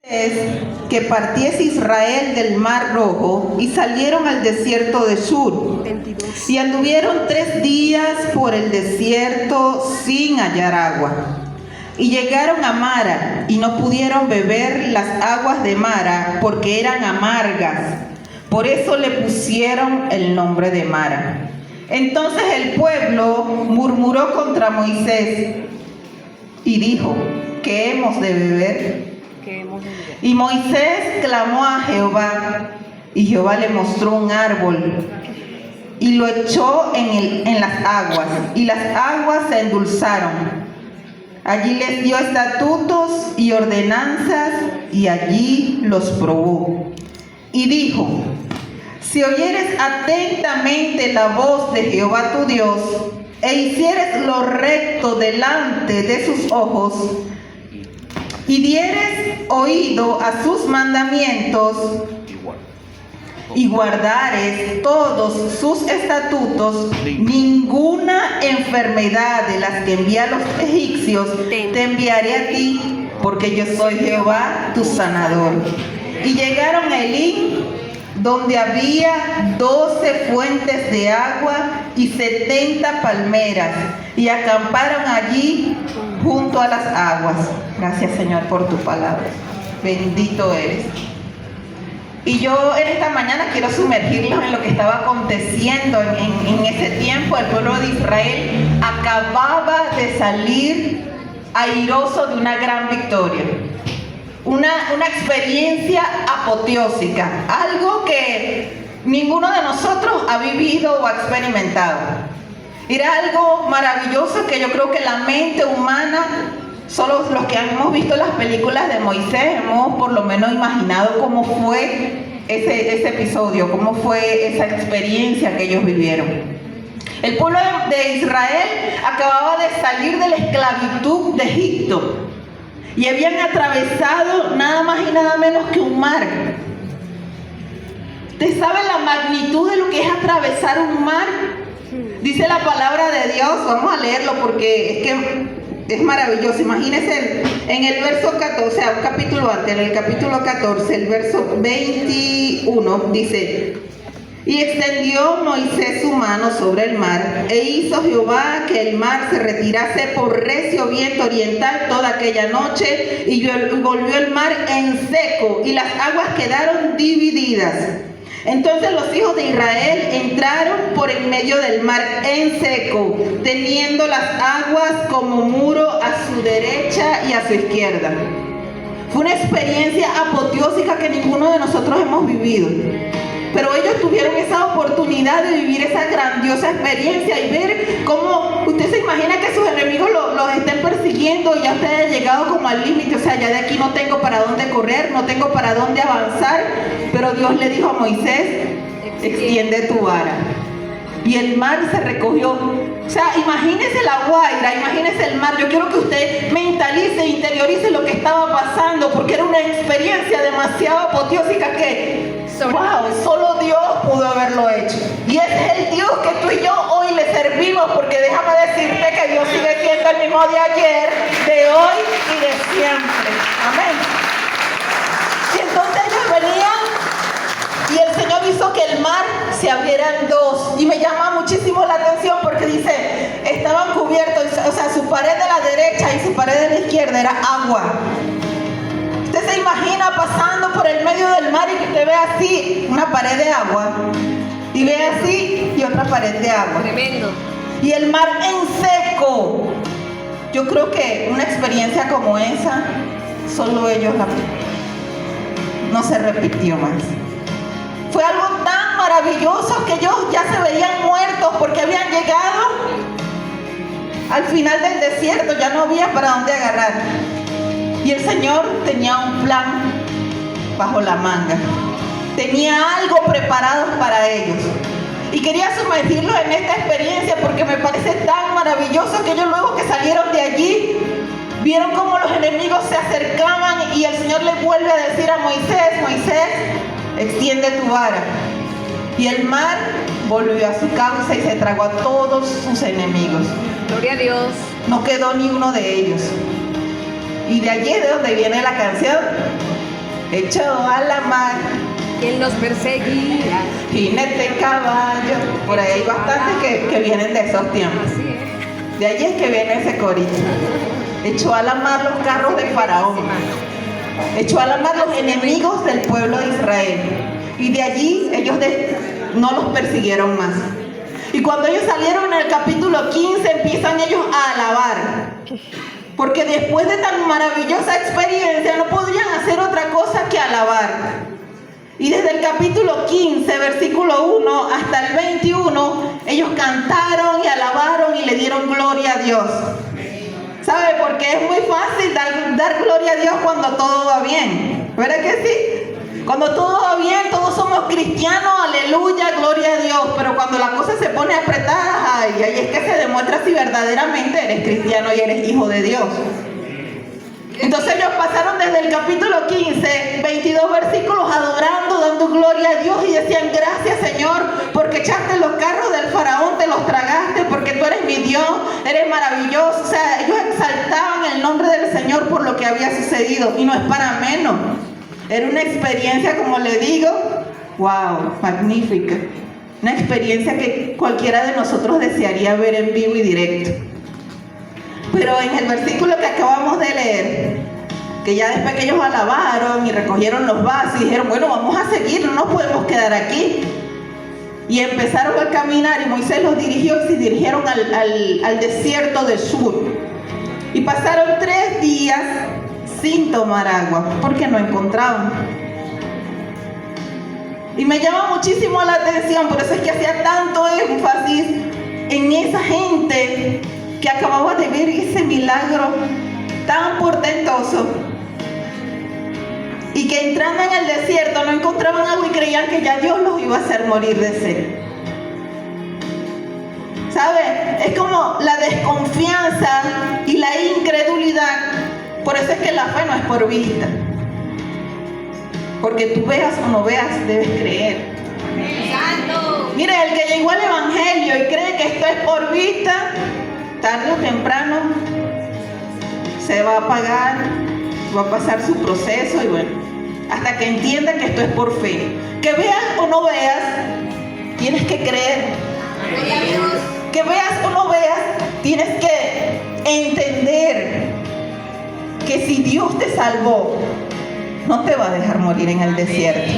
Es que partiese Israel del Mar Rojo y salieron al desierto de Shur. 22. Y anduvieron 3 días por el desierto sin hallar agua. Y llegaron a Mara y no pudieron beber las aguas de Mara porque eran amargas. Por eso le pusieron el nombre de Mara. Entonces el pueblo murmuró contra Moisés y dijo: ¿qué hemos de beber? Y Moisés clamó a Jehová, y Jehová le mostró un árbol, y lo echó en las aguas, y las aguas se endulzaron. Allí les dio estatutos y ordenanzas, y allí los probó. Y dijo: si oyeres atentamente la voz de Jehová tu Dios, e hicieres lo recto delante de sus ojos, y dieres oído a sus mandamientos, y guardares todos sus estatutos, ninguna enfermedad de las que envié a los egipcios te enviaré a ti, porque yo soy Jehová tu sanador. Y llegaron a Elim, donde había 12 fuentes de agua y 70 palmeras, y acamparon allí junto a las aguas. Gracias, Señor, por tu palabra. Bendito eres. Y yo en esta mañana quiero sumergirlos en lo que estaba aconteciendo en ese tiempo. El pueblo de Israel acababa de salir airoso de una gran victoria. Una experiencia apoteósica, algo que ninguno de nosotros ha vivido o ha experimentado. Era algo maravilloso que yo creo que la mente humana, solo los que hemos visto las películas de Moisés, hemos por lo menos imaginado cómo fue ese episodio, cómo fue esa experiencia que ellos vivieron. El pueblo de Israel acababa de salir de la esclavitud de Egipto. Y habían atravesado nada más y nada menos que un mar. ¿Usted sabe la magnitud de lo que es atravesar un mar? Dice la palabra de Dios, vamos a leerlo porque es que es maravilloso. Imagínense en el verso 14, o sea, un capítulo antes, en el capítulo 14, el verso 21, dice: y extendió Moisés su mano sobre el mar, e hizo Jehová que el mar se retirase por recio viento oriental toda aquella noche, y volvió el mar en seco, y las aguas quedaron divididas. Entonces los hijos de Israel entraron por en medio del mar en seco, teniendo las aguas como muro a su derecha y a su izquierda. Fue una experiencia apoteósica que ninguno de nosotros hemos vivido. Pero ellos tuvieron esa oportunidad de vivir esa grandiosa experiencia y ver cómo usted se imagina que sus enemigos los estén persiguiendo y ya usted haya llegado como al límite. O sea, ya de aquí no tengo para dónde correr, no tengo para dónde avanzar. Pero Dios le dijo a Moisés: extiende tu vara. Y el mar se recogió. O sea, imagínese la Guaira, imagínese el mar. Yo quiero que usted mentalice, interiorice lo que estaba pasando, porque era una experiencia demasiado apoteósica que wow, solo Dios pudo haberlo hecho. Y ese es el Dios que tú y yo hoy le servimos, porque déjame decirte que Dios sigue siendo el mismo de ayer, de hoy y de siempre. Amén. Y entonces ellos venían y el Señor hizo que el mar se abriera en dos. Y me llama muchísimo la atención porque dice, estaban cubiertos, o sea, su pared de la derecha y su pared de la izquierda era agua. Usted se imagina pasando por el medio del mar y que usted ve así una pared de agua, y ve así y otra pared de agua. Tremendo. Y el mar en seco. Yo creo que una experiencia como esa, solo ellos la no se repitió más. Fue algo tan maravilloso que ellos ya se veían muertos porque habían llegado al final del desierto, ya no había para dónde agarrar. Y el Señor tenía un plan bajo la manga. Tenía algo preparado para ellos. Y quería sumergirlos en esta experiencia porque me parece tan maravilloso que ellos luego que salieron de allí, vieron cómo los enemigos se acercaban y el Señor le vuelve a decir a Moisés: Moisés, extiende tu vara. Y el mar volvió a su causa y se tragó a todos sus enemigos. Gloria a Dios. No quedó ni uno de ellos. Y de allí es de donde viene la canción: echó a la mar. ¿Quién los perseguía? Jinete caballo. Por ahí hay bastantes que vienen de esos tiempos. Así es. De allí es que viene ese corito. Echó a la mar los carros de Faraón. Echó a la mar los enemigos del pueblo de Israel. Y de allí ellos no los persiguieron más. Y cuando ellos salieron en el capítulo 15, empiezan ellos a alabar. Porque después de tan maravillosa experiencia no podrían hacer otra cosa que alabar. Y desde el capítulo 15, versículo 1 hasta el 21, ellos cantaron y alabaron y le dieron gloria a Dios. ¿Sabe? Porque es muy fácil dar gloria a Dios cuando todo va bien. ¿Verdad que sí? Cuando todo va bien, todos somos cristianos, aleluya, gloria a Dios. Pero cuando la cosa se pone apretada, ay, ahí es que se demuestra si verdaderamente eres cristiano y eres hijo de Dios. Entonces ellos pasaron desde el capítulo 15, 22 versículos adorando, dando gloria a Dios y decían: gracias, Señor, porque echaste los carros del Faraón, te los tragaste, porque tú eres mi Dios, eres maravilloso. O sea, ellos exaltaban el nombre del Señor por lo que había sucedido, y no es para menos. Era una experiencia, como le digo, wow, magnífica. Una experiencia que cualquiera de nosotros desearía ver en vivo y directo. Pero en el versículo que acabamos de leer, que ya después que ellos alabaron y recogieron los vasos y dijeron: bueno, vamos a seguir, no nos podemos quedar aquí. Y empezaron a caminar, y Moisés los dirigió y se dirigieron al desierto del sur. Y pasaron 3 días sin tomar agua, porque no encontraban. Y me llama muchísimo la atención, por eso es que hacía tanto énfasis en esa gente que acababa de ver ese milagro tan portentoso, y que entrando en el desierto no encontraban agua y creían que ya Dios los iba a hacer morir de sed. ¿Sabe? Es como la desconfianza y la incredulidad. Por eso es que la fe no es por vista, porque tú veas o no veas, debes creer. Santo. Mire, el que llegó al evangelio y cree que esto es por vista, tarde o temprano se va a apagar, va a pasar su proceso, y bueno, hasta que entienda que esto es por fe. Que veas o no veas, tienes que creer. Que veas o no veas, tienes que entender que si Dios te salvó, no te va a dejar morir en el desierto.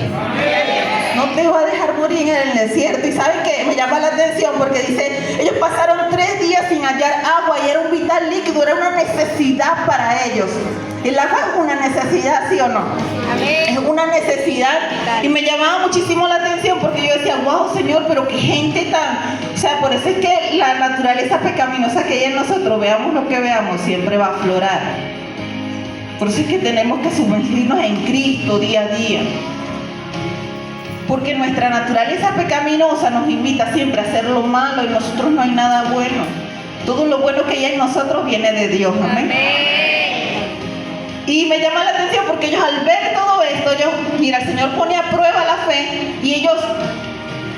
No te va a dejar morir en el desierto. Y ¿saben qué? Me llama la atención porque dice: ellos pasaron 3 días sin hallar agua, y era un vital líquido, era una necesidad para ellos. El agua es una necesidad, ¿sí o no? Amén. Es una necesidad. Y me llamaba muchísimo la atención porque yo decía: wow, Señor, pero qué gente tan... O sea, por eso es que la naturaleza pecaminosa que hay en nosotros, veamos lo que veamos, siempre va a aflorar. Por eso es que tenemos que sumergirnos en Cristo día a día. Porque nuestra naturaleza pecaminosa nos invita siempre a hacer lo malo, y en nosotros no hay nada bueno. Todo lo bueno que hay en nosotros viene de Dios. Amén. Y me llama la atención porque ellos, al ver todo esto, mira, el Señor pone a prueba la fe, y ellos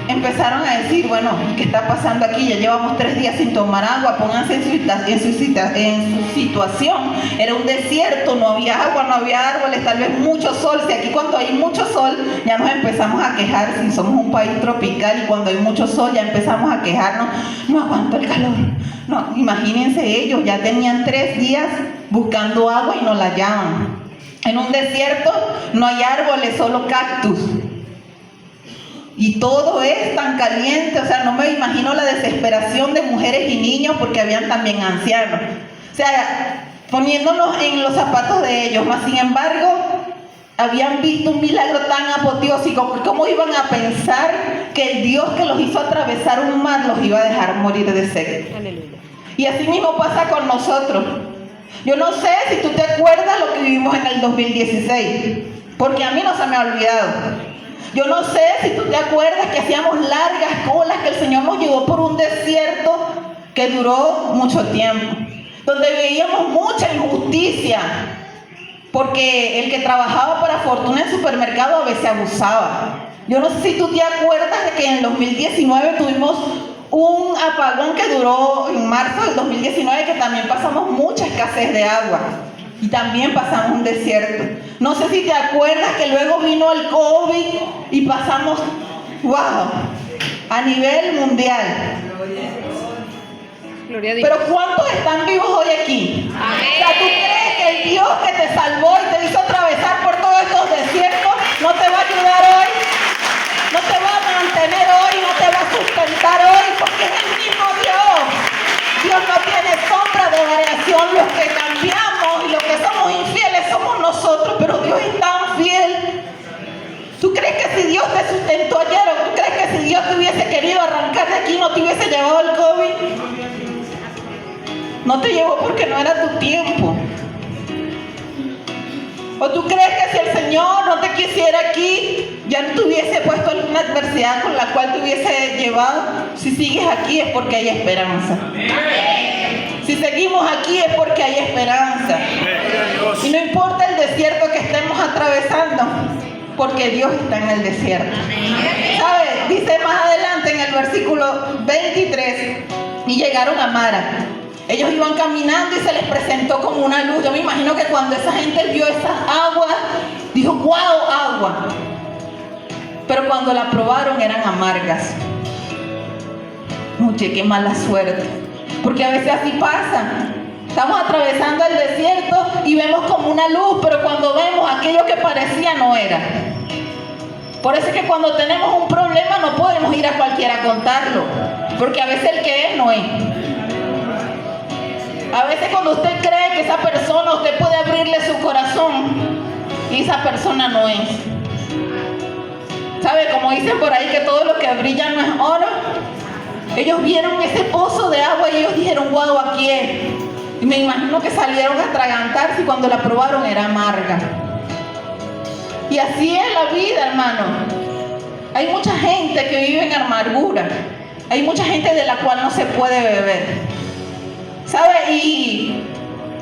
empezaron a decir: bueno, ¿qué está pasando aquí? Ya llevamos 3 días sin tomar agua. Pónganse en su situación. Era un desierto, no había agua, no había árboles, tal vez mucho sol. Si aquí cuando hay mucho sol ya nos empezamos a quejar, si somos un país tropical, y cuando hay mucho sol ya empezamos a quejarnos: no aguanto el calor. No, imagínense, ellos ya tenían 3 días buscando agua y no la hallaban. En un desierto no hay árboles, solo cactus. Y todo es tan caliente, o sea, no me imagino la desesperación de mujeres y niños, porque habían también ancianos. O sea, poniéndonos en los zapatos de ellos, mas sin embargo, habían visto un milagro tan apoteósico. ¿Cómo iban a pensar que el Dios que los hizo atravesar un mar los iba a dejar morir de sed? Aleluya. Y así mismo pasa con nosotros. Yo no sé si tú te acuerdas lo que vivimos en el 2016, porque a mí no se me ha olvidado. Yo no sé si tú te acuerdas que hacíamos largas colas, que el Señor nos llevó por un desierto que duró mucho tiempo, donde veíamos mucha injusticia, porque el que trabajaba para fortuna en supermercado a veces abusaba. Yo no sé si tú te acuerdas de que en el 2019 tuvimos un apagón que duró en marzo del 2019, que también pasamos mucha escasez de agua. Y también pasamos un desierto. No sé si te acuerdas que luego vino el COVID y pasamos, wow, a nivel mundial. Gloria a Dios. Pero ¿cuántos están vivos hoy aquí? Amén. O sea, ¿tú crees que el Dios que te salvó y te hizo atravesar por todos estos desiertos no te va a ayudar hoy? No te va a mantener hoy, no te va a sustentar hoy, porque es el mismo Dios. Dios no tiene sombra de variación. Los que cambiamos y los que somos infieles somos nosotros, pero Dios es tan fiel. ¿Tú crees que si Dios te sustentó ayer, o tú crees que si Dios te hubiese querido arrancar de aquí no te hubiese llevado el COVID? No te llevó porque no era tu tiempo. ¿O tú crees que si el Señor no te quisiera aquí, ya no te hubiese puesto alguna adversidad con la cual te hubiese llevado? Si sigues aquí es porque hay esperanza. Si seguimos aquí es porque hay esperanza. Y no importa el desierto que estemos atravesando, porque Dios está en el desierto. ¿Sabes? Dice más adelante en el versículo 23, y llegaron a Mara. Ellos iban caminando y se les presentó como una luz. Yo me imagino que cuando esa gente vio esas aguas, dijo, wow, agua. Pero cuando la probaron eran amargas. Oye, qué mala suerte. Porque a veces así pasa. Estamos atravesando el desierto y vemos como una luz, pero cuando vemos aquello que parecía no era. Por eso es que cuando tenemos un problema no podemos ir a cualquiera a contarlo. Porque a veces el que es no es. A veces cuando usted cree que esa persona, usted puede abrirle su corazón y esa persona no es. ¿Sabe? Como dicen por ahí que todo lo que brilla no es oro. Ellos vieron ese pozo de agua y ellos dijeron, wow, aquí es. Y me imagino que salieron a atragantarse y cuando la probaron era amarga. Y así es la vida, hermano. Hay mucha gente que vive en amargura. Hay mucha gente de la cual no se puede beber. ¿Sabe? Y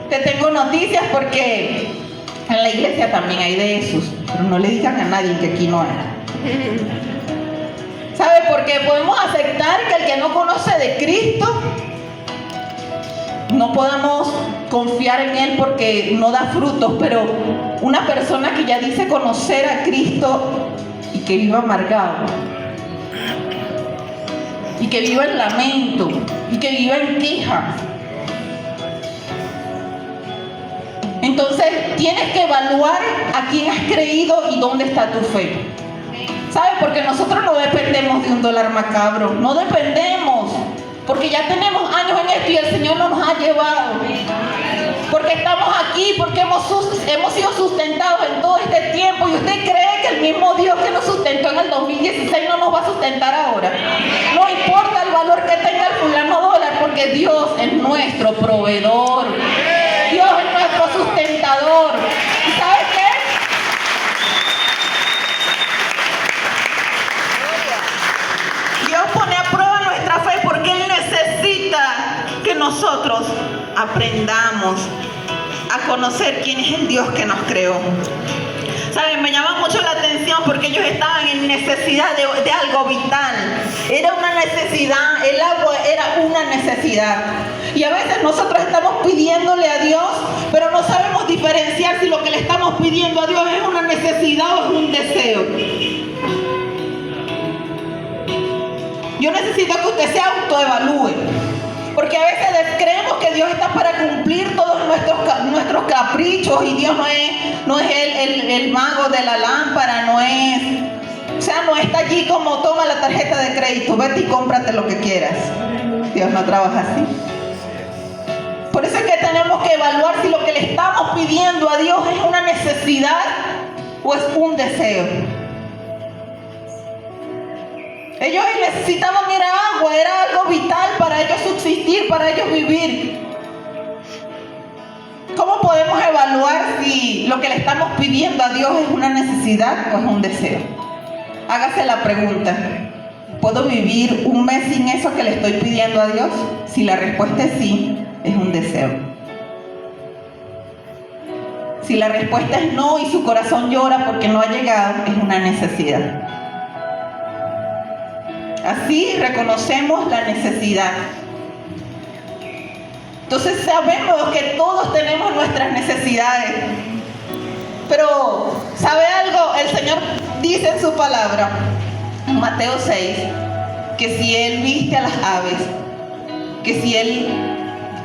te tengo noticias porque en la iglesia también hay de esos, pero no le digan a nadie que aquí no hay. ¿Sabe? Porque podemos aceptar que el que no conoce de Cristo, no podemos confiar en Él porque no da frutos, pero una persona que ya dice conocer a Cristo y que viva amargado, y que viva en lamento, y que viva en queja, entonces tienes que evaluar a quién has creído y dónde está tu fe. ¿Sabes? Porque nosotros no dependemos de $1 macabro. No dependemos. Porque ya tenemos años en esto y el Señor no nos ha llevado. Porque estamos aquí, porque hemos sido sustentados en todo este tiempo. ¿Y usted cree que el mismo Dios que nos sustentó en el 2016 no nos va a sustentar ahora? No importa el valor que tenga el fulano dólar, porque Dios es nuestro proveedor. Dios es nuestro sustentador. ¿Y sabes qué? Dios pone a prueba nuestra fe porque Él necesita que nosotros aprendamos a conocer quién es el Dios que nos creó. ¿Saben? Me llama mucho la atención porque ellos estaban en necesidad de algo vital. Era una necesidad, el agua era una necesidad. Y a veces nosotros estamos pidiéndole a Dios, pero no sabemos diferenciar si lo que le estamos pidiendo a Dios es una necesidad o es un deseo. Yo necesito que usted se autoevalúe. Porque a veces creemos que Dios está para cumplir todos nuestros caprichos y Dios no es el mago de la lámpara, no está allí como toma la tarjeta de crédito, vete y cómprate lo que quieras. Dios no trabaja así. Por eso es que tenemos que evaluar si lo que le estamos pidiendo a Dios es una necesidad o es un deseo. Ellos necesitaban ir a agua, era algo vital para ellos subsistir, para ellos vivir. ¿Cómo podemos evaluar si lo que le estamos pidiendo a Dios es una necesidad o es un deseo? Hágase la pregunta, ¿puedo vivir un mes sin eso que le estoy pidiendo a Dios? Si la respuesta es sí, es un deseo. Si la respuesta es no y su corazón llora porque no ha llegado, es una necesidad. Así reconocemos la necesidad. Entonces sabemos que todos tenemos nuestras necesidades. Pero, ¿sabe algo? El Señor dice en su palabra, en Mateo 6, que si Él viste a las aves, que si Él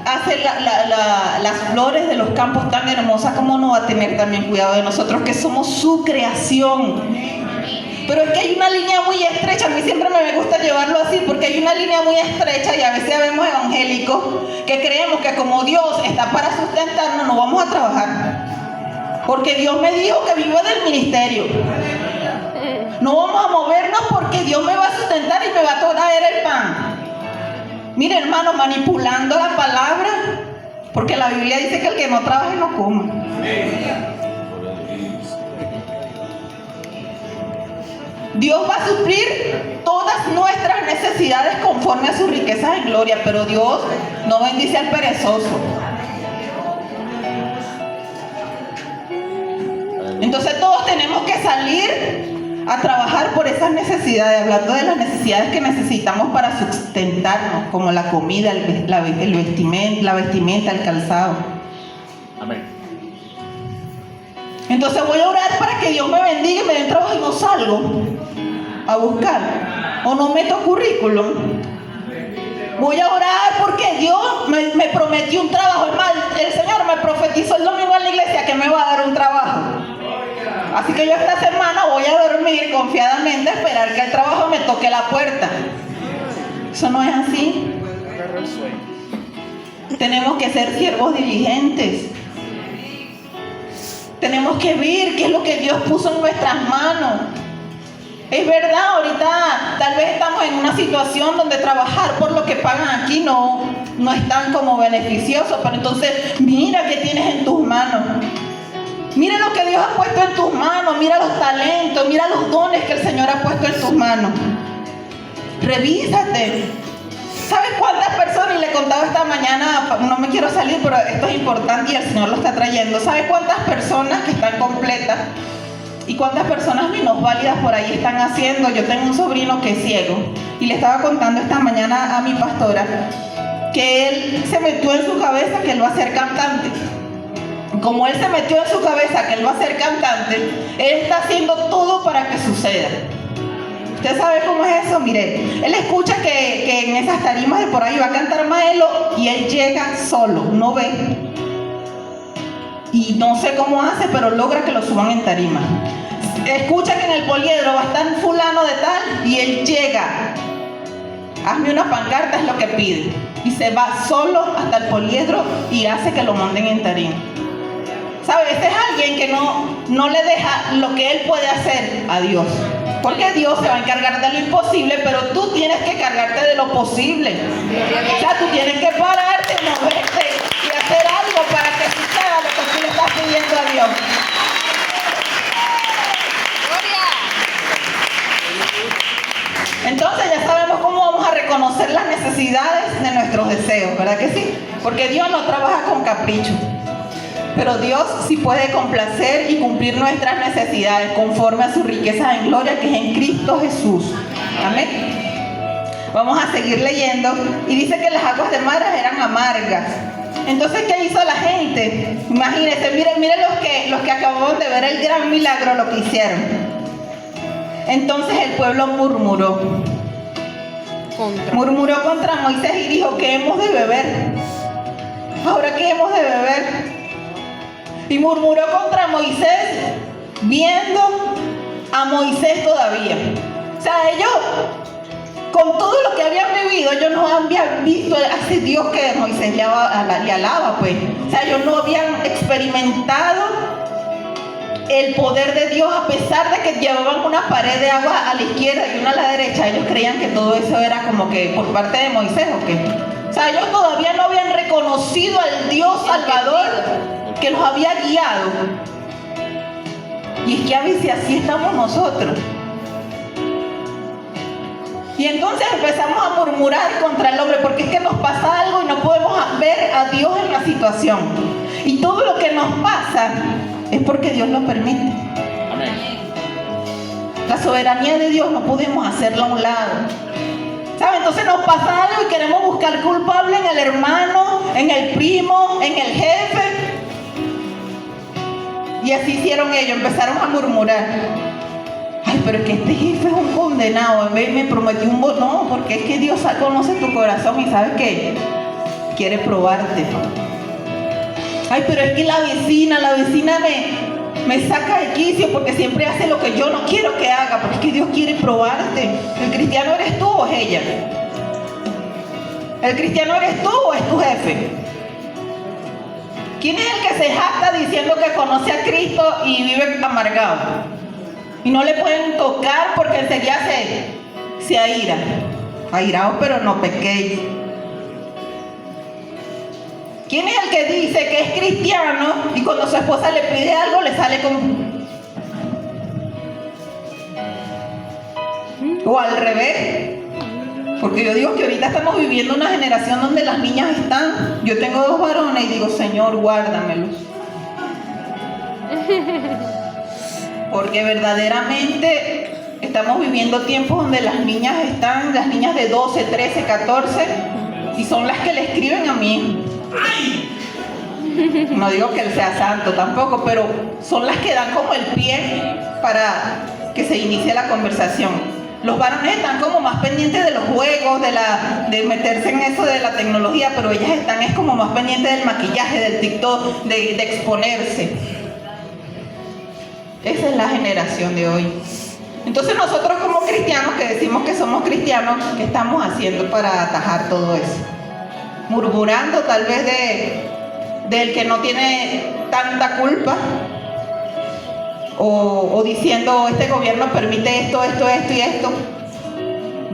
hace las flores de los campos tan hermosas, ¿cómo no va a tener también cuidado de nosotros que somos su creación? Pero es que hay una línea muy estrecha. A mí siempre me gusta llevarlo así, porque hay una línea muy estrecha y a veces vemos evangélicos que creemos que como Dios está para sustentarnos, no vamos a trabajar, porque Dios me dijo que vivo del ministerio. No vamos a movernos porque Dios me va a sustentar y me va a traer el pan. Mire, hermano, manipulando la palabra, porque la Biblia dice que el que no trabaje no coma. Dios va a suplir todas nuestras necesidades conforme a sus riquezas en gloria, pero Dios no bendice al perezoso. Entonces todos tenemos que salir a trabajar por esas necesidades, hablando de las necesidades que necesitamos para sustentarnos, como la comida, la vestimenta, el calzado. Amén. Entonces voy a orar para que Dios me bendiga y me dé trabajo y no salgo a buscar o no meto currículum. Voy a orar porque Dios me prometió un trabajo. Es más, el Señor me profetizó el domingo en la iglesia que me va a dar un trabajo. Así que yo esta semana voy a dormir confiadamente a esperar que el trabajo me toque la puerta. Eso no es así. Tenemos que ser siervos diligentes. Tenemos que ver qué es lo que Dios puso en nuestras manos. Es verdad, ahorita tal vez estamos en una situación donde trabajar por lo que pagan aquí no es tan como beneficioso, pero entonces mira qué tienes en tus manos. Mira lo que Dios ha puesto en tus manos, mira los talentos, mira los dones que el Señor ha puesto en tus manos. Revísate. ¿Sabes cuántas personas? Y le contaba esta mañana, no me quiero salir, pero esto es importante y el Señor lo está trayendo. ¿Sabes cuántas personas que están completas y cuántas personas minusválidas por ahí están haciendo? Yo tengo un sobrino que es ciego y le estaba contando esta mañana a mi pastora que él se metió en su cabeza que él va a ser cantante. Como él se metió en su cabeza que él va a ser cantante, él está haciendo todo para que suceda. ¿Usted sabe cómo es eso? Mire, él escucha que en esas tarimas de por ahí va a cantar Maelo y él llega solo, no ve. Y no sé cómo hace, pero logra que lo suban en tarima. Escucha que en el poliedro va a estar fulano de tal y él llega. Hazme una pancarta, es lo que pide. Y se va solo hasta el poliedro y hace que lo manden en tarima. ¿Sabes? Este es alguien que no le deja lo que él puede hacer a Dios. Porque Dios se va a encargar de lo imposible, pero tú tienes que cargarte de lo posible. O sea, tú tienes que pararte, moverte y hacer algo para que suceda lo que tú le estás pidiendo a Dios. Entonces ya sabemos cómo vamos a reconocer las necesidades de nuestros deseos, ¿verdad que sí? Porque Dios no trabaja con capricho. Pero Dios sí puede complacer y cumplir nuestras necesidades conforme a su riqueza en gloria que es en Cristo Jesús. Amén. Vamos a seguir leyendo. Y dice que las aguas de Mara eran amargas. Entonces, ¿qué hizo la gente? Imagínense, miren los que acababan de ver el gran milagro, lo que hicieron. Entonces el pueblo murmuró contra Moisés y dijo: ¿qué hemos de beber? ¿Ahora qué hemos de beber? Y murmuró contra Moisés, viendo a Moisés todavía. O sea, ellos, con todo lo que habían vivido, ellos no habían visto a ese Dios que Moisés le alaba, pues. O sea, ellos no habían experimentado el poder de Dios, a pesar de que llevaban una pared de agua a la izquierda y una a la derecha. Ellos creían que todo eso era como que por parte de Moisés, ¿o qué? O sea, ellos todavía no habían reconocido al Dios Salvador que los había guiado. Y es que a veces así estamos nosotros. Y entonces empezamos a murmurar contra el hombre, porque es que nos pasa algo y no podemos ver a Dios en la situación. Y todo lo que nos pasa es porque Dios lo permite. Amén. La soberanía de Dios no podemos hacerla a un lado. ¿Sabe? Entonces nos pasa algo y queremos buscar culpable en el hermano, en el primo, en el jefe. Y así hicieron ellos, empezaron a murmurar. Ay, pero es que este jefe es un condenado, en vez me prometió un voto. No, porque es que Dios conoce tu corazón y sabe que quiere probarte. Ay, pero es que la vecina me saca de quicio porque siempre hace lo que yo no quiero que haga, porque es que Dios quiere probarte. ¿El cristiano eres tú o es ella? ¿El cristiano eres tú o es tu jefe? ¿Quién es el que se jacta diciendo que conoce a Cristo y vive amargado? Y no le pueden tocar porque enseguida se aira. Airaos, pero no pequéis. ¿Quién es el que dice que es cristiano y cuando su esposa le pide algo le sale con... O al revés? Porque yo digo que ahorita estamos viviendo una generación donde las niñas están... Yo tengo 2 varones y digo, Señor, guárdamelos. Porque verdaderamente estamos viviendo tiempos donde las niñas de 12, 13, 14, y son las que le escriben a mí. No digo que él sea santo tampoco, pero son las que dan como el pie para que se inicie la conversación. Los varones están como más pendientes de los juegos, de meterse en eso de la tecnología, pero ellas están como más pendientes del maquillaje, del TikTok, de exponerse. Esa es la generación de hoy. Entonces nosotros como cristianos, que decimos que somos cristianos, ¿qué estamos haciendo para atajar todo eso? Murmurando tal vez del que no tiene tanta culpa, o diciendo este gobierno permite esto y esto.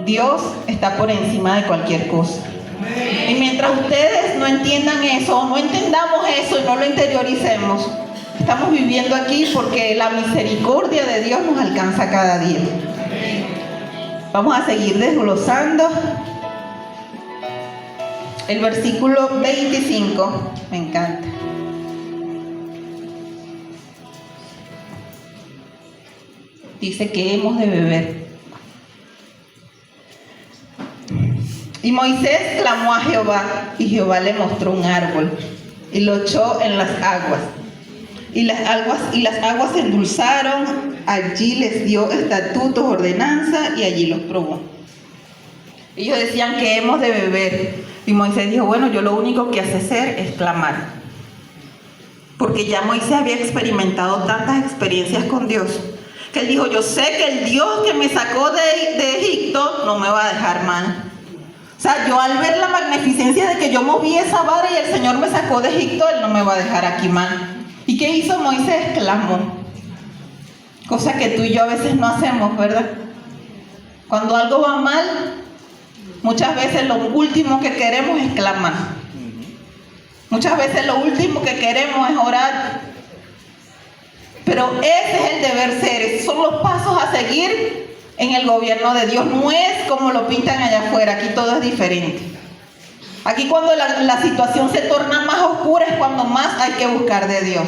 Dios está por encima de cualquier cosa. Y mientras ustedes no entiendan eso, no entendamos eso y no lo interioricemos, estamos viviendo aquí porque la misericordia de Dios nos alcanza cada día. Vamos a seguir desglosando el versículo 25, me encanta. Dice que hemos de beber. Y Moisés clamó a Jehová, y Jehová le mostró un árbol, y lo echó en las aguas. Y las aguas se endulzaron, allí les dio estatutos, ordenanza, y allí los probó. Ellos decían que hemos de beber. Y Moisés dijo, bueno, yo lo único que hace hacer es clamar. Porque ya Moisés había experimentado tantas experiencias con Dios, que él dijo, yo sé que el Dios que me sacó de Egipto no me va a dejar mal. O sea, yo al ver la magnificencia de que yo moví esa vara y el Señor me sacó de Egipto, Él no me va a dejar aquí mal. ¿Y qué hizo Moisés? Clamó. Cosa que tú y yo a veces no hacemos, ¿verdad? Cuando algo va mal, muchas veces lo último que queremos es clamar. Muchas veces lo último que queremos es orar. Pero ese es el deber ser, esos son los pasos a seguir en el gobierno de Dios. No es como lo pintan allá afuera, aquí todo es diferente. Aquí cuando la situación se torna más oscura es cuando más hay que buscar de Dios.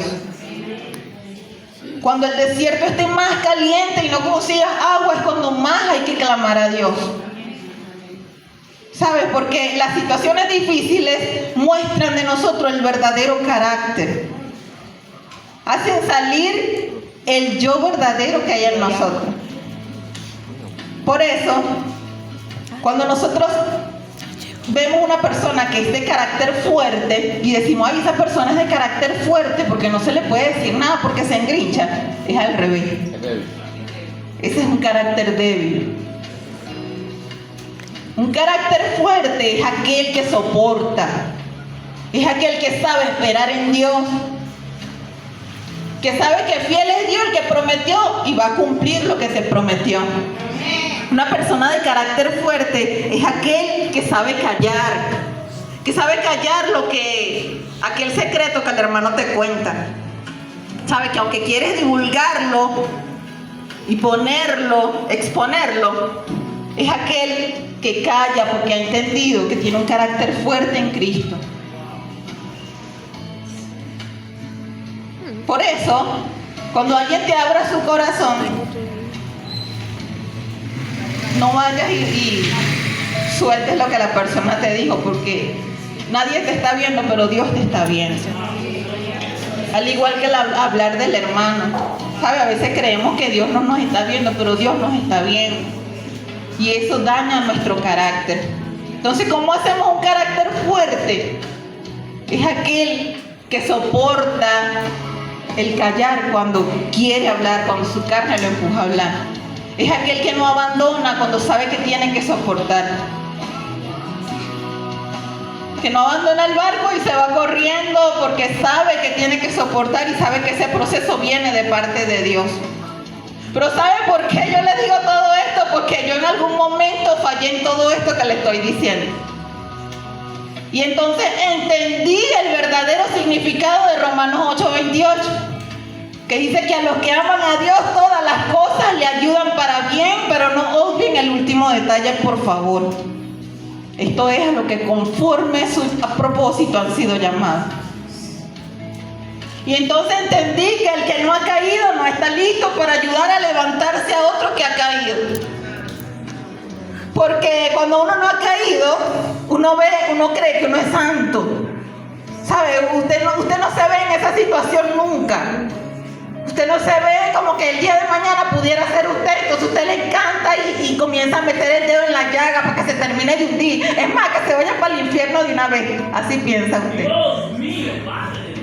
Cuando el desierto esté más caliente y no consigas agua es cuando más hay que clamar a Dios. ¿Sabes? Porque las situaciones difíciles muestran de nosotros el verdadero carácter. Hacen salir el yo verdadero que hay en nosotros. Por eso, cuando nosotros vemos una persona que es de carácter fuerte y decimos, ay, esa persona es de carácter fuerte porque no se le puede decir nada porque se engrincha, es al revés. Ese es un carácter débil. Un carácter fuerte es aquel que soporta, es aquel que sabe esperar en Dios, que sabe que fiel es Dios el que prometió y va a cumplir lo que se prometió. Una persona de carácter fuerte es aquel que sabe callar aquel secreto que el hermano te cuenta. Sabe que aunque quieres divulgarlo y ponerlo, exponerlo, es aquel que calla porque ha entendido que tiene un carácter fuerte en Cristo. Por eso, cuando alguien te abra su corazón, no vayas y sueltes lo que la persona te dijo, porque Nadie te está viendo, pero Dios te está viendo. Al igual que hablar del hermano. ¿Sabe? A veces creemos que Dios no nos está viendo, pero Dios nos está viendo. Y eso daña nuestro carácter. Entonces, ¿cómo hacemos un carácter fuerte? Es aquel que soporta el callar cuando quiere hablar, cuando su carne lo empuja a hablar. Es aquel que no abandona cuando sabe que tiene que soportar. Que no abandona el barco y se va corriendo porque sabe que tiene que soportar y sabe que ese proceso viene de parte de Dios. Pero ¿sabe por qué yo le digo todo esto? Porque yo en algún momento fallé en todo esto que le estoy diciendo. Y entonces entendí el verdadero significado de Romanos 8:28, que dice que a los que aman a Dios todas las cosas le ayudan para bien, pero no obvien el último detalle, por favor. Esto es a lo que conforme su propósito han sido llamados. Y entonces entendí que el que no ha caído no está listo para ayudar a levantarse a otro que ha caído. Porque cuando uno no ha caído, uno cree que uno es santo. ¿Sabe? Usted no se ve en esa situación nunca. Usted no se ve como que el día de mañana pudiera ser usted. Entonces usted le encanta y comienza a meter el dedo en la llaga para que se termine de hundir. Es más, que se vaya para el infierno de una vez. Así piensa usted. Dios mío, Padre.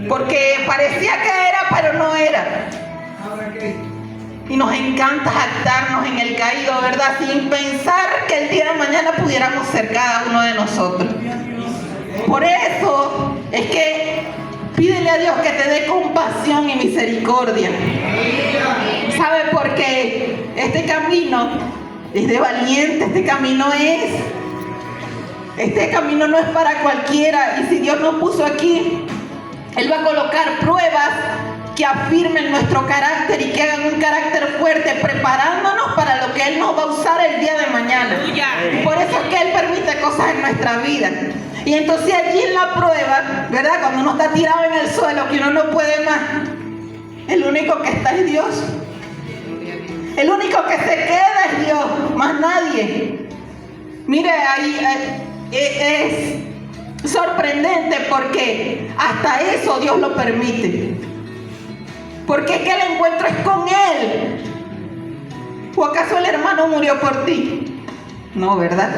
Porque parecía que era, pero no era. Y nos encanta jactarnos en el caído, ¿verdad? Sin pensar que el día de mañana pudiéramos ser cada uno de nosotros. Por eso es que pídele a Dios que te dé compasión y misericordia. ¿Sabe? Porque este camino es de valiente, este camino no es para cualquiera. Y si Dios nos puso aquí, Él va a colocar pruebas que afirmen nuestro carácter y que hagan un carácter fuerte, preparándonos para lo que Él nos va a usar el día de mañana. Y por eso es que Él permite cosas en nuestra vida. Y entonces allí en la prueba, ¿verdad? Cuando uno está tirado en el suelo, que uno no puede más, el único que está es Dios. El único que se queda es Dios, más nadie. Mire, ahí es sorprendente porque hasta eso Dios lo permite. Porque es que el encuentro es con Él. ¿O acaso el hermano murió por ti? No, ¿verdad?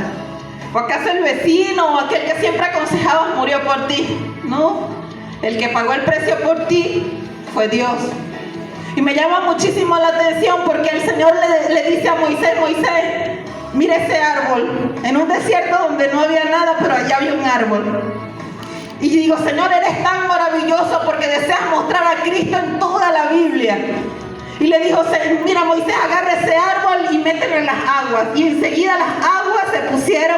¿O acaso el vecino o aquel que siempre aconsejabas murió por ti? No. El que pagó el precio por ti fue Dios. Y me llama muchísimo la atención porque el Señor le dice a Moisés, mira ese árbol, en un desierto donde no había nada, pero allá había un árbol. Y digo, Señor, eres tan maravilloso porque deseas mostrar a Cristo en toda la Biblia. Y le dijo, mira Moisés, agarra ese árbol y mételo en las aguas. Y enseguida las aguas se pusieron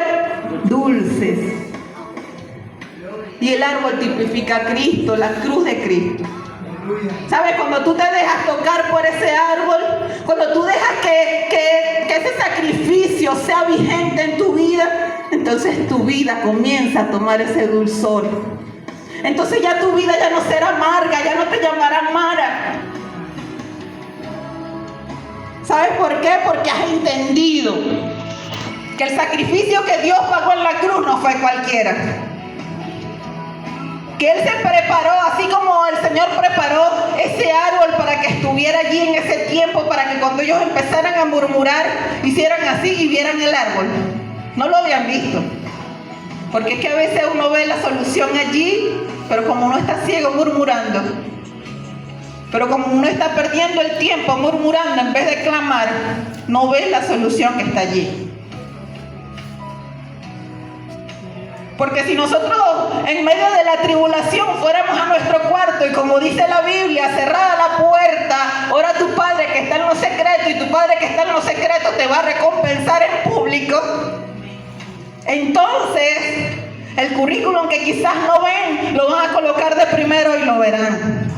dulces. Y el árbol tipifica a Cristo, la cruz de Cristo. ¿Sabes? Cuando tú te dejas tocar por ese árbol, cuando tú dejas que ese sacrificio sea vigente en tu vida, entonces tu vida comienza a tomar ese dulzor. Entonces ya tu vida ya no será amarga, ya no te llamarán Mara. ¿Sabes por qué? Porque has entendido que el sacrificio que Dios pagó en la cruz no fue cualquiera. Que Él se preparó, así como el Señor preparó ese árbol para que estuviera allí en ese tiempo, para que cuando ellos empezaran a murmurar, hicieran así y vieran el árbol. No lo habían visto. Porque es que a veces uno ve la solución allí, pero como uno está ciego murmurando, pero como uno está perdiendo el tiempo murmurando en vez de clamar, no ve la solución que está allí. Porque si nosotros en medio de la tribulación fuéramos a nuestro cuarto y como dice la Biblia, cerrada la puerta, ora a tu Padre que está en lo secreto y tu Padre que está en lo secreto te va a recompensar en público, entonces el currículum que quizás no ven, lo van a colocar de primero y lo verán.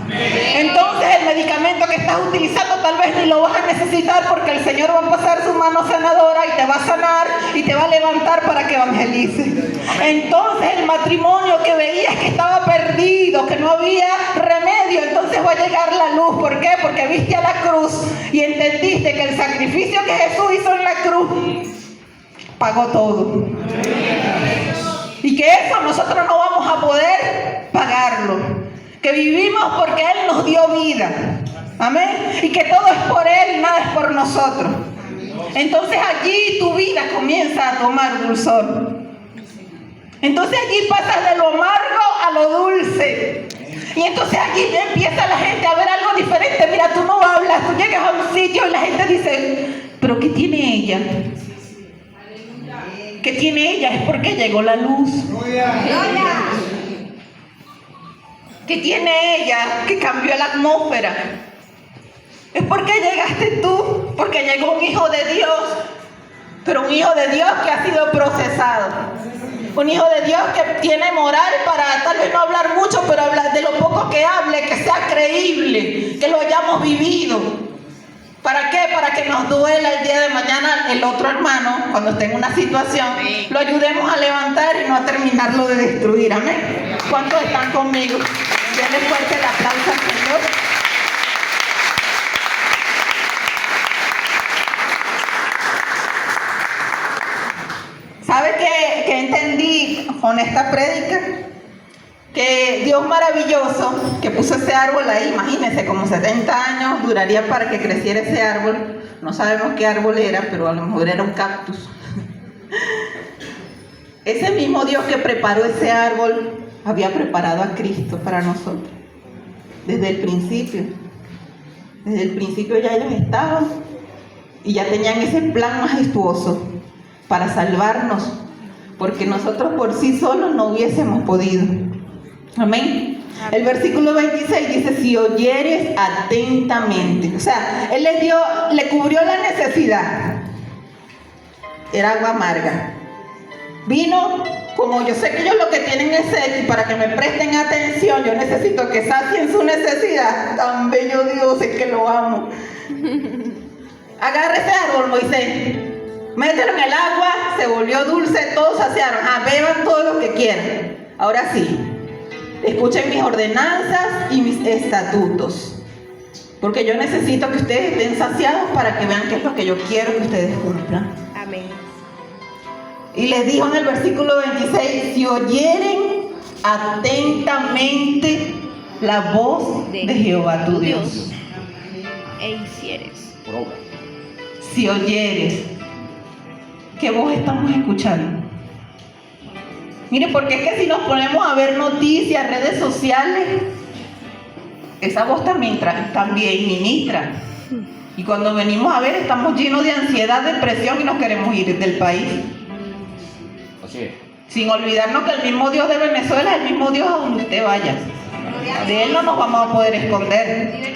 Entonces el medicamento que estás utilizando tal vez ni lo vas a necesitar porque el Señor va a pasar su mano sanadora y te va a sanar y te va a levantar para que evangelices. Entonces el matrimonio que veías que estaba perdido, que no había remedio, entonces va a llegar la luz. ¿Por qué? Porque viste a la cruz y entendiste que el sacrificio que Jesús hizo en la cruz pagó todo. Y que eso nosotros no vamos a poder pagarlo. Que vivimos porque Él nos dio vida. Amén. Y que todo es por Él y nada es por nosotros. Entonces allí tu vida comienza a tomar dulzor. Entonces allí pasas de lo amargo a lo dulce. Y entonces allí empieza la gente a ver algo diferente. Mira, tú no hablas, tú llegas a un sitio y la gente dice, ¿pero qué tiene ella? ¿Qué tiene ella? Es porque llegó la luz. ¿Qué tiene ella? Que cambió la atmósfera. Es porque llegaste tú, porque llegó un hijo de Dios, pero un hijo de Dios que ha sido procesado. Un hijo de Dios que tiene moral para tal vez no hablar mucho, pero hablar de lo poco que hable, que sea creíble, que lo hayamos vivido. ¿Para qué? Para que nos duela el día de mañana el otro hermano, cuando esté en una situación, lo ayudemos a levantar y no a terminarlo de destruir. Amén. ¿Cuántos están conmigo? Denle fuerte el aplauso al Señor. ¿Sabe qué entendí con esta prédica? Que Dios maravilloso, que puso ese árbol ahí, imagínense, como 70 años duraría para que creciera ese árbol. No sabemos qué árbol era, pero a lo mejor era un cactus. Ese mismo Dios que preparó ese árbol, había preparado a Cristo para nosotros. Desde el principio. Desde el principio ya ellos estaban y ya tenían ese plan majestuoso para salvarnos, porque nosotros por sí solos no hubiésemos podido. Amén. El versículo 26 dice, si oyeres atentamente. O sea, Él le cubrió la necesidad. Era agua amarga. Vino, como yo sé que ellos lo que tienen es sed, y para que me presten atención, yo necesito que sacien su necesidad. Tan bello Dios, es que lo amo. Agarra ese árbol, Moisés. Mételo en el agua, se volvió dulce, todos saciaron. Beban todo lo que quieran. Ahora sí, escuchen mis ordenanzas y mis estatutos. Porque yo necesito que ustedes estén saciados para que vean qué es lo que yo quiero que ustedes cumplan. Amén. Y les dijo en el versículo 26, si oyeren atentamente la voz de Jehová tu Dios. E hicieres. Por obra. Si oyeres. ¿Qué voz estamos escuchando? Mire, porque es que si nos ponemos a ver noticias, redes sociales, esa voz también ministra. Y cuando venimos a ver, estamos llenos de ansiedad, depresión y nos queremos ir del país. Así es. Sin olvidarnos que el mismo Dios de Venezuela es el mismo Dios a donde usted vaya. De Él no nos vamos a poder esconder.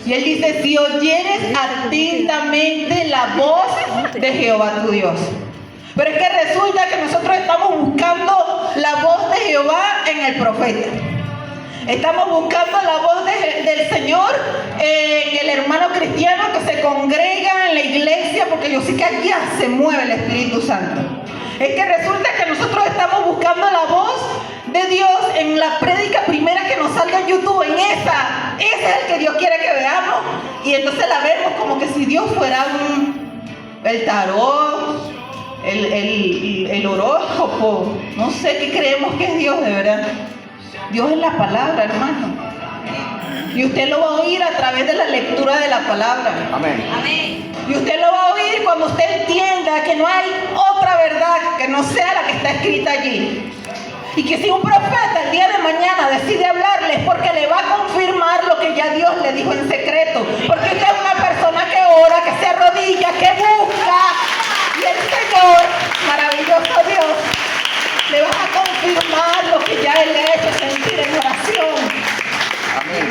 Y Él dice, si oyeres atentamente la voz de Jehová tu Dios. Pero es que resulta que nosotros estamos buscando la voz de Jehová en el profeta. Estamos buscando la voz del Señor en el hermano cristiano que se congrega en la iglesia, porque yo sé que allí se mueve el Espíritu Santo. Es que resulta que nosotros estamos buscando la voz de Dios en la prédica primera que nos salga en YouTube, en esa es el que Dios quiere que veamos, y entonces la vemos como que si Dios fuera el tarot, el horóscopo, no sé qué creemos que es Dios de verdad. Dios es la palabra, hermano, y usted lo va a oír a través de la lectura de la palabra. Amén. Amén. Y usted lo va a oír cuando usted entienda que no hay otra verdad que no sea la que está escrita allí. Y que si un profeta el día de mañana decide hablarles, porque le va a confirmar lo que ya Dios le dijo en secreto. Porque usted es una persona que ora, que se arrodilla, que busca. Y el Señor, maravilloso Dios, le va a confirmar lo que ya Él le ha hecho sentir en oración. Amén.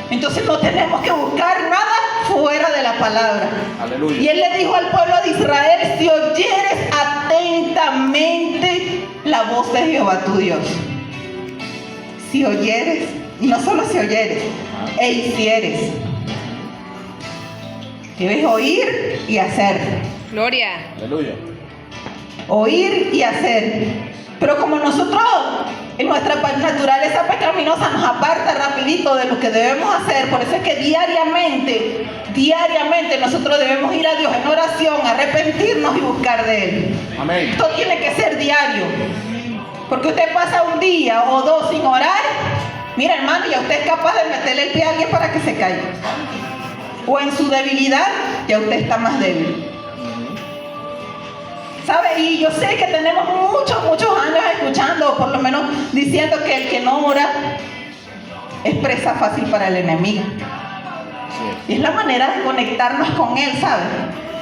Entonces no tenemos que buscar nada fuera de la palabra. Aleluya. Y Él le dijo al pueblo de Israel, si oyeres atentamente la voz de Jehová tu Dios. Si oyeres, y no solo si oyeres, e hicieres. Debes oír y hacer. Gloria. Aleluya. Oír y hacer. Pero como nosotros en nuestra naturaleza pecaminosa nos aparta rapidito de lo que debemos hacer. Por eso es que diariamente nosotros debemos ir a Dios en oración, arrepentirnos y buscar de Él. Amén. Esto tiene que ser diario. Porque usted pasa un día o dos sin orar, mira hermano, ya usted es capaz de meterle el pie a alguien para que se caiga. O en su debilidad, ya usted está más débil. ¿Sabe? Y yo sé que tenemos muchos años escuchando, por lo menos diciendo que el que no ora es presa fácil para el enemigo. Y es la manera de conectarnos con Él, ¿sabe?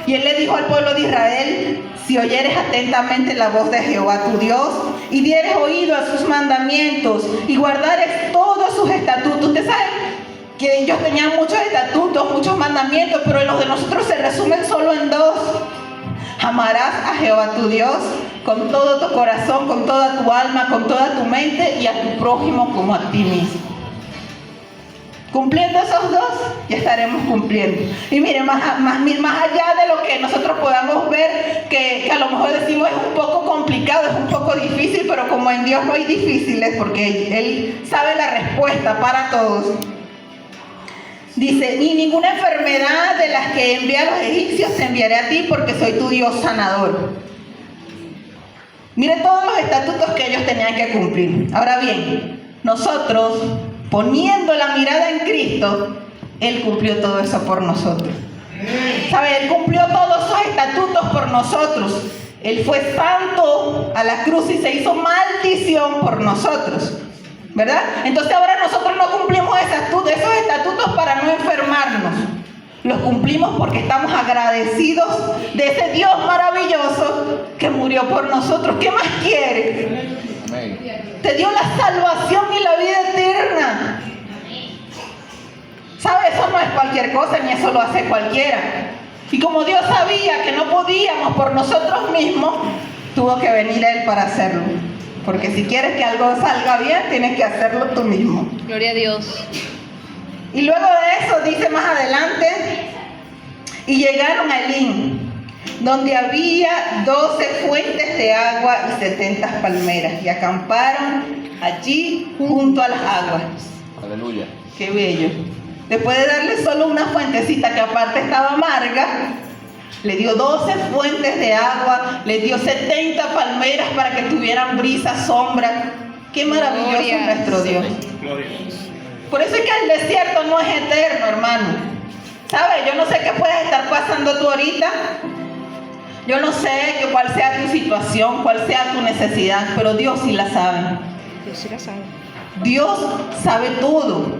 Y Él le dijo al pueblo de Israel: si oyeres atentamente la voz de Jehová tu Dios, y dieres oído a sus mandamientos, y guardares todos sus estatutos. Usted sabe que ellos tenían muchos estatutos, muchos mandamientos, pero los de nosotros se resumen solo en dos. Amarás a Jehová tu Dios con todo tu corazón, con toda tu alma, con toda tu mente, y a tu prójimo como a ti mismo. Cumpliendo esos dos, ya estaremos cumpliendo. Y mire, más allá de lo que nosotros podamos ver, que a lo mejor decimos es un poco complicado, es un poco difícil, pero como en Dios no hay difíciles, porque Él sabe la respuesta para todos. Dice: ni ninguna enfermedad de las que envía a los egipcios te enviaré a ti, porque soy tu Dios sanador. Mire todos los estatutos que ellos tenían que cumplir. Ahora bien, nosotros, poniendo la mirada en Cristo, Él cumplió todo eso por nosotros. ¿Sabe? Él cumplió todos esos estatutos por nosotros. Él fue santo a la cruz y se hizo maldición por nosotros, ¿verdad? Entonces ahora nosotros no cumplimos esos estatutos para no enfermarnos. Los cumplimos porque estamos agradecidos de ese Dios maravilloso que murió por nosotros. ¿Qué más quiere? Amén. Te dio la salvación y la vida eterna. ¿Sabe? Eso no es cualquier cosa, ni eso lo hace cualquiera. Y como Dios sabía que no podíamos por nosotros mismos, tuvo que venir Él para hacerlo. Porque si quieres que algo salga bien, tienes que hacerlo tú mismo. Gloria a Dios. Y luego de eso dice más adelante: y llegaron a Elín, donde había 12 fuentes de agua y 70 palmeras, y acamparon allí junto a las aguas. Aleluya. Qué bello. Después de darle solo una fuentecita que aparte estaba amarga, le dio 12 fuentes de agua, le dio 70 palmeras para que tuvieran brisa, sombra. Qué maravilloso es nuestro Dios. Por eso es que el desierto no es eterno, hermano. ¿Sabes? Yo no sé qué puedes estar pasando tú ahorita. Yo no sé cuál sea tu situación, cuál sea tu necesidad, pero Dios sí la sabe. Dios sí la sabe. Dios sabe todo.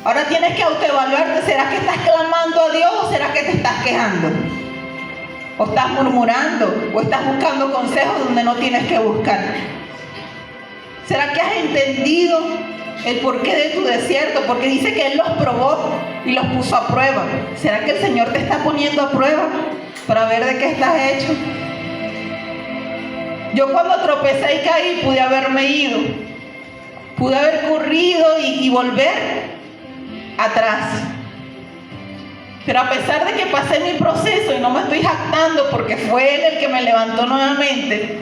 Ahora tienes que autoevaluarte. ¿Será que estás clamando a Dios o será que te estás quejando? ¿O estás murmurando? ¿O estás buscando consejos donde no tienes que buscar? ¿Será que has entendido el porqué de tu desierto? Porque dice que Él los probó y los puso a prueba. ¿Será que el Señor te está poniendo a prueba para ver de qué estás hecho? Yo cuando tropecé y caí pude haberme ido. Pude haber corrido y volver atrás. Pero a pesar de que pasé mi proceso y no me estoy jactando porque fue Él el que me levantó nuevamente,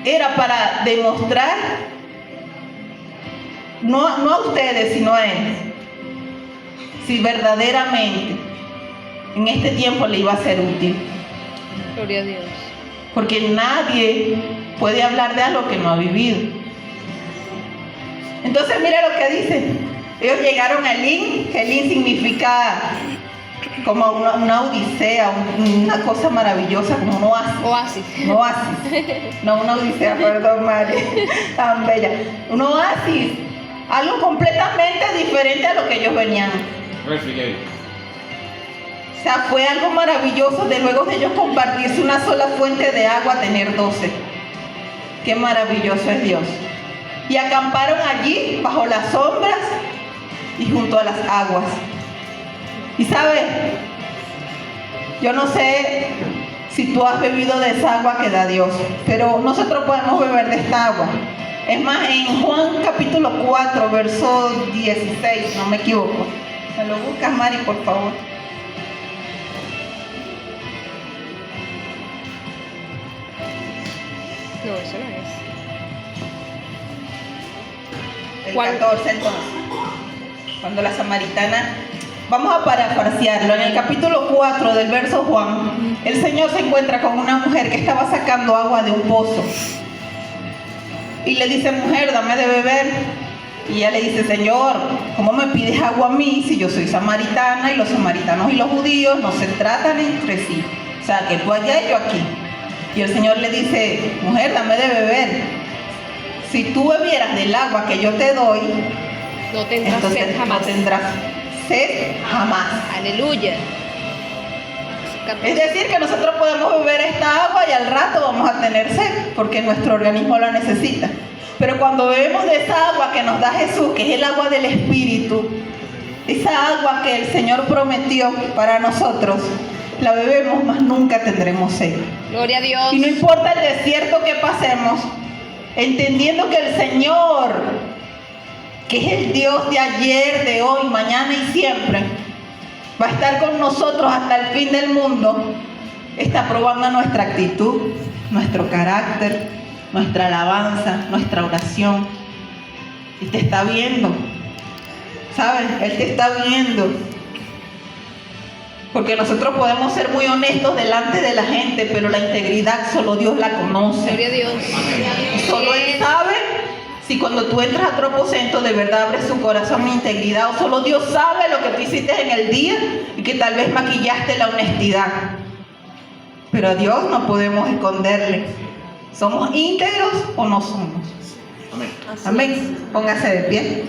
era para demostrar, no a ustedes, sino a Él, si verdaderamente en este tiempo le iba a ser útil. Gloria a Dios. Porque nadie puede hablar de algo que no ha vivido. Entonces mira lo que dice. Ellos llegaron a Elín. Elín significa como una odisea, una cosa maravillosa, como un oasis. Oasis. Un oasis. No una odisea, perdón, María. Tan bella. Un oasis. Algo completamente diferente a lo que ellos venían. O sea, fue algo maravilloso de luego de ellos compartirse una sola fuente de agua, tener 12. Qué maravilloso es Dios. Y acamparon allí bajo las sombras y junto a las aguas. Y sabes, yo no sé si tú has bebido de esa agua que da Dios, pero nosotros podemos beber de esta agua. Es más, en Juan capítulo 4, verso 16, no me equivoco. ¿Me lo buscas, Mari, por favor? No, eso no es. El Juan. 14 entonces. Cuando la samaritana, vamos a parafrasearlo, en el capítulo 4 del verso Juan, el Señor se encuentra con una mujer que estaba sacando agua de un pozo. Y le dice, mujer, dame de beber. Y ella le dice, Señor, ¿cómo me pides agua a mí si yo soy samaritana y los samaritanos y los judíos no se tratan entre sí? O sea, que tú allá y yo aquí. Y el Señor le dice, mujer, dame de beber. Si tú bebieras del agua que yo te doy, No tendrás entonces sed jamás. no tendrás sed jamás. Aleluya. Es decir, que nosotros podemos beber esta agua y al rato vamos a tener sed, porque nuestro organismo la necesita. Pero cuando bebemos de esa agua que nos da Jesús, que es el agua del Espíritu, esa agua que el Señor prometió para nosotros, la bebemos, mas nunca tendremos sed. Gloria a Dios. Y no importa el desierto que pasemos, entendiendo que el Señor, que es el Dios de ayer, de hoy, mañana y siempre, va a estar con nosotros hasta el fin del mundo, está probando nuestra actitud, nuestro carácter, nuestra alabanza, nuestra oración. Él te está viendo, ¿sabes? Él te está viendo. Porque nosotros podemos ser muy honestos delante de la gente, pero la integridad solo Dios la conoce. Gloria a Dios. Y solo Él sabe si cuando tú entras a otro aposento de verdad abres tu corazón en integridad, o solo Dios sabe lo que tú hiciste en el día y que tal vez maquillaste la honestidad. Pero a Dios no podemos esconderle. ¿Somos íntegros o no somos? Amén. Amén. Póngase de pie.